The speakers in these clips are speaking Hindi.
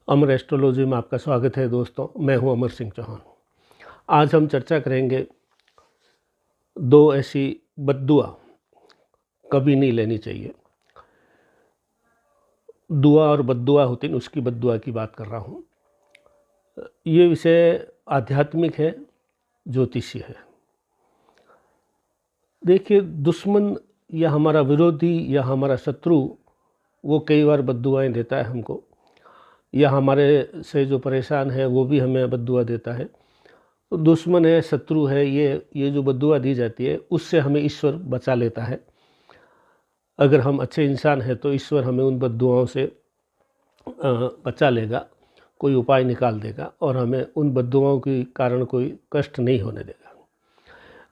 अमर एस्ट्रोलॉजी में आपका स्वागत है दोस्तों। मैं हूं अमर सिंह चौहान। आज हम चर्चा करेंगे दो ऐसी बद्दुआ कभी नहीं लेनी चाहिए। दुआ और बद्दुआ होती है, उसकी बद्दुआ की बात कर रहा हूं। ये विषय आध्यात्मिक है, ज्योतिषीय है। देखिए, दुश्मन या हमारा विरोधी या हमारा शत्रु वो कई बार बद्दुआएं देता है हमको, या हमारे से जो परेशान है वो भी हमें बद्दुआ देता है। तो दुश्मन है, शत्रु है, ये जो बद्दुआ दी जाती है उससे हमें ईश्वर बचा लेता है। अगर हम अच्छे इंसान हैं तो ईश्वर हमें उन बद्दुआओं से बचा लेगा, कोई उपाय निकाल देगा और हमें उन बद्दुआओं के कारण कोई कष्ट नहीं होने देगा।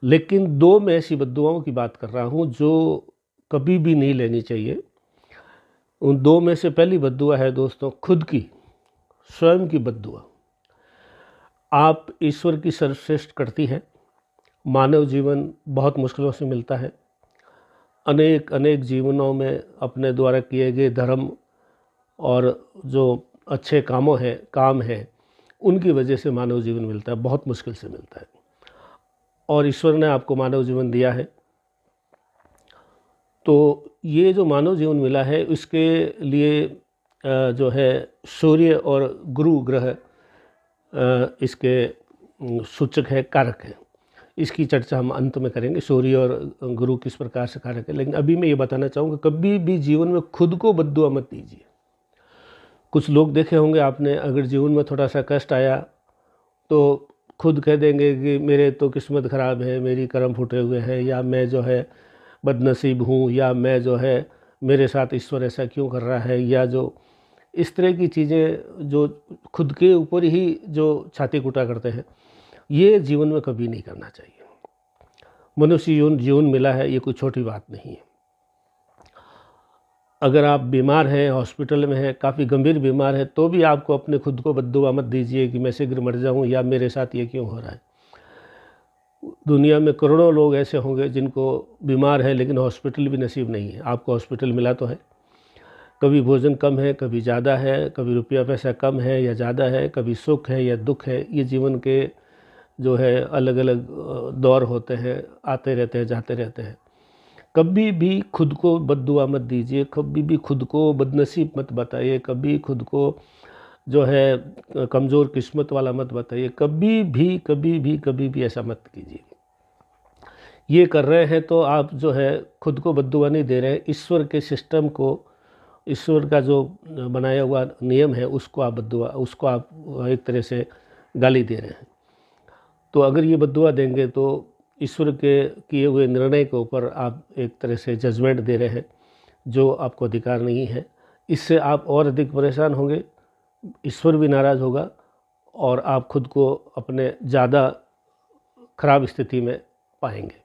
लेकिन दो मैं ऐसी बद्दुआओं की बात कर रहा हूँ जो कभी भी नहीं लेनी चाहिए। उन दो में से पहली बद्दुआ है दोस्तों, खुद की, स्वयं की बद्दुआ। आप ईश्वर की सर्वश्रेष्ठ करती है। मानव जीवन बहुत मुश्किलों से मिलता है। अनेक अनेक जीवनों में अपने द्वारा किए गए धर्म और जो अच्छे काम हैं उनकी वजह से मानव जीवन मिलता है, बहुत मुश्किल से मिलता है। और ईश्वर ने आपको मानव जीवन दिया है, तो ये जो मानव जीवन मिला है इसके लिए जो है सूर्य और गुरु ग्रह इसके सूचक है, कारक है। इसकी चर्चा हम अंत में करेंगे, सूर्य और गुरु किस प्रकार से कारक है। लेकिन अभी मैं ये बताना चाहूँगा, कभी भी जीवन में खुद को बद्दुआ मत दीजिए। कुछ लोग देखे होंगे आपने, अगर जीवन में थोड़ा सा कष्ट आया तो खुद कह देंगे कि मेरे तो किस्मत ख़राब है, मेरी कर्म फूटे हुए हैं, या मैं जो है बदनसीब हूँ, या मैं जो है मेरे साथ ईश्वर ऐसा क्यों कर रहा है, या जो इस तरह की चीज़ें जो खुद के ऊपर ही जो छाती कुटा करते हैं, ये जीवन में कभी नहीं करना चाहिए। मनुष्य जीवन मिला है, ये कोई छोटी बात नहीं है। अगर आप बीमार हैं, हॉस्पिटल में हैं, काफ़ी गंभीर बीमार है, तो भी आपको अपने खुद को बद्दुआ मत दीजिए कि मैं शीघ्र मर जाऊं या मेरे साथ ये क्यों हो रहा है। दुनिया में करोड़ों लोग ऐसे होंगे जिनको बीमार है लेकिन हॉस्पिटल भी नसीब नहीं है। आपको हॉस्पिटल मिला तो है। कभी भोजन कम है, कभी ज़्यादा है, कभी रुपया पैसा कम है या ज़्यादा है, कभी सुख है या दुख है। ये जीवन के जो है अलग अलग दौर होते हैं, आते रहते हैं, जाते रहते हैं। कभी भी खुद को बद्दुआ मत दीजिए, कभी भी खुद को बदनसीब मत बताइए, कभी खुद को जो है कमज़ोर किस्मत वाला मत बताइए। कभी भी ऐसा मत कीजिए। ये कर रहे हैं तो आप जो है खुद को बद्दुआ नहीं दे रहे हैं, ईश्वर के सिस्टम को, ईश्वर का जो बनाया हुआ नियम है उसको आप एक तरह से गाली दे रहे हैं। तो अगर ये बद्दुआ देंगे तो ईश्वर के किए हुए निर्णय के ऊपर आप एक तरह से जजमेंट दे रहे हैं, जो आपको अधिकार नहीं है। इससे आप और अधिक परेशान होंगे, ईश्वर भी नाराज़ होगा और आप खुद को अपने ज़्यादा खराब स्थिति में पाएंगे।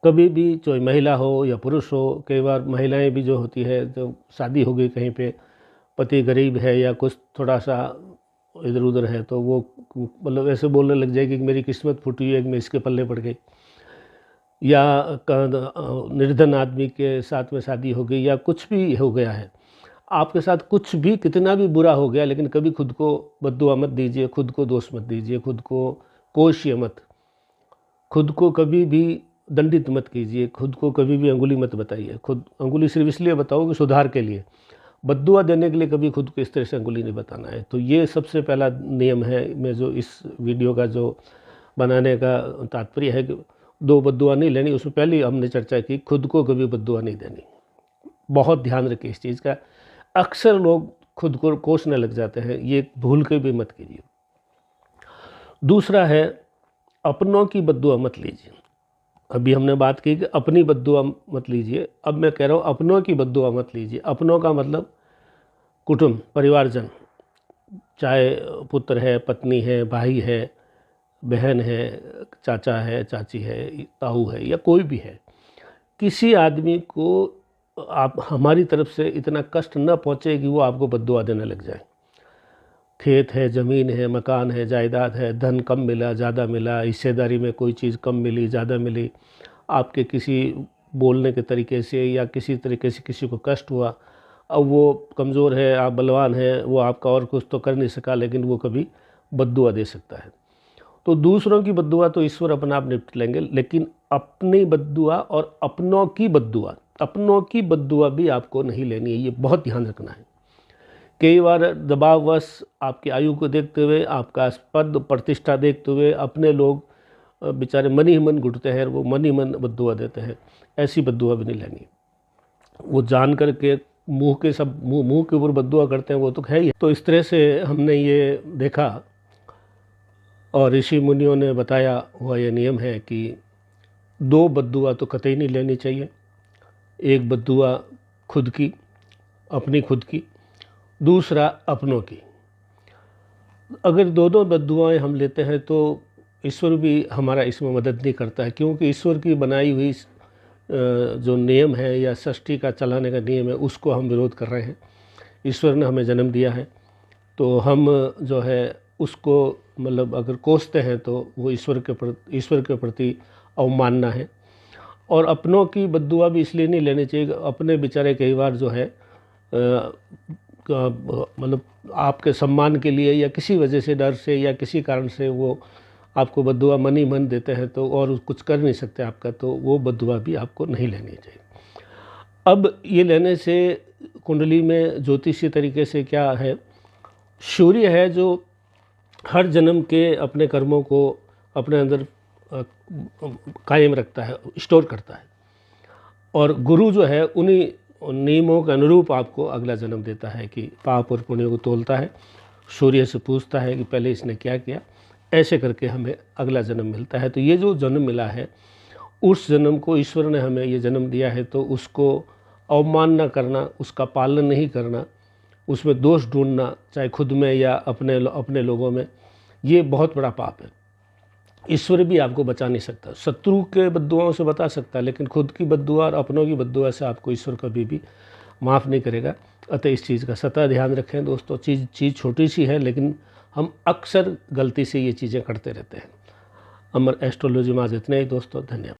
कभी भी, चाहे महिला हो या पुरुष हो, कई बार महिलाएं भी जो होती है, जो शादी हो गई कहीं पे, पति गरीब है या कुछ थोड़ा सा इधर उधर है, तो वो मतलब ऐसे बोलने लग जाएगी कि मेरी किस्मत फूटी है कि मैं इसके पल्ले पड़ गई, या निर्धन आदमी के साथ में शादी हो गई, या कुछ भी हो गया है आपके साथ, कुछ भी कितना भी बुरा हो गया, लेकिन कभी खुद को बद्दुआ मत दीजिए, खुद को दोष मत दीजिए, खुद को कोशिए मत, खुद को कभी भी दंडित मत कीजिए, खुद को कभी भी अंगुली मत बताइए। खुद अंगुली सिर्फ इसलिए बताओ कि सुधार के लिए, बद्दुआ देने के लिए कभी खुद को इस तरह से अंगुली नहीं बताना है। तो ये सबसे पहला नियम है। मैं जो इस वीडियो का जो बनाने का तात्पर्य है कि दो बद्दुआ नहीं लेनी, उसमें पहले हमने चर्चा की, खुद को कभी बद्दुआ नहीं देनी। बहुत ध्यान रखिए इस चीज़ का। अक्सर लोग खुद को कोसने लग जाते हैं, ये भूल के भी मत कीजिए। दूसरा है, अपनों की बद्दुआ मत लीजिए। अभी हमने बात की कि अपनी बद्दुआ मत लीजिए, अब मैं कह रहा हूँ अपनों की बद्दुआ मत लीजिए। अपनों का मतलब कुटुंब, परिवारजन, चाहे पुत्र है, पत्नी है, भाई है, बहन है, चाचा है, चाची है, ताऊ है, या कोई भी है। किसी आदमी को आप हमारी तरफ से इतना कष्ट न पहुँचे कि वो आपको बद्दुआ देने लग जाए। खेत है, ज़मीन है, मकान है, जायदाद है, धन कम मिला, ज़्यादा मिला, हिस्सेदारी में कोई चीज़ कम मिली, ज़्यादा मिली, आपके किसी बोलने के तरीके से या किसी तरीके से किसी को कष्ट हुआ, अब वो कमज़ोर है, आप बलवान हैं, वो आपका और कुछ तो कर नहीं सका, लेकिन वो कभी बद्दुआ दे सकता है। तो दूसरों की बद्दुआ तो ईश्वर अपना आप निपट लेंगे, लेकिन अपनी बद्दुआ और अपनों की बद्दुआ भी आपको नहीं लेनी है, ये बहुत ध्यान रखना है। कई बार दबाववश आपकी आयु को देखते हुए, आपका पद प्रतिष्ठा देखते हुए अपने लोग बेचारे मन ही मन घुटते हैं, वो मन ही मन बद्दुआ देते हैं। ऐसी बद्दुआ भी नहीं लेनी। वो जान करके मुंह के ऊपर बद्दुआ करते हैं, वो तो है ही। तो इस तरह से हमने ये देखा और ऋषि मुनियों ने बताया हुआ ये नियम है कि 2 बद्दुआ तो कतई नहीं लेनी चाहिए। एक बद्दुआ खुद की, अपनी खुद की, दूसरा अपनों की। अगर दोनों बद्दुआएं हम लेते हैं तो ईश्वर भी हमारा इसमें मदद नहीं करता है, क्योंकि ईश्वर की बनाई हुई जो नियम है या सृष्टि का चलाने का नियम है, उसको हम विरोध कर रहे हैं। ईश्वर ने हमें जन्म दिया है, तो हम जो है उसको मतलब अगर कोसते हैं तो वो ईश्वर के प्रति अवमानना है। और अपनों की बद्दुआ भी इसलिए नहीं लेनी चाहिए, अपने बेचारे कई बार जो है मतलब आपके सम्मान के लिए या किसी वजह से, डर से या किसी कारण से वो आपको बद्दुआ मन ही मन देते हैं, तो और कुछ कर नहीं सकते आपका, तो वो बद्दुआ भी आपको नहीं लेनी चाहिए। अब ये लेने से कुंडली में ज्योतिषीय तरीके से क्या है, सूर्य है जो हर जन्म के अपने कर्मों को अपने अंदर कायम रखता है, स्टोर करता है, और गुरु जो है उन्हीं नियमों के अनुरूप आपको अगला जन्म देता है कि पाप और पुण्य को तोलता है, सूर्य से पूछता है कि पहले इसने क्या किया, ऐसे करके हमें अगला जन्म मिलता है। तो ये जो जन्म मिला है, उस जन्म को ईश्वर ने हमें ये जन्म दिया है, तो उसको अवमानना करना, उसका पालन नहीं करना, उसमें दोष ढूंढना, चाहे खुद में या अपने लोगों में, ये बहुत बड़ा पाप है। ईश्वर भी आपको बचा नहीं सकता, शत्रु के बद्दुआओं से बता सकता है, लेकिन खुद की बद्दुआ और अपनों की बद्दुआ से आपको ईश्वर कभी भी माफ़ नहीं करेगा। अतः इस चीज़ का सदा ध्यान रखें दोस्तों। चीज़ छोटी सी है, लेकिन हम अक्सर गलती से ये चीज़ें करते रहते हैं। अमर एस्ट्रोलॉजी में आज इतना ही दोस्तों, धन्यवाद।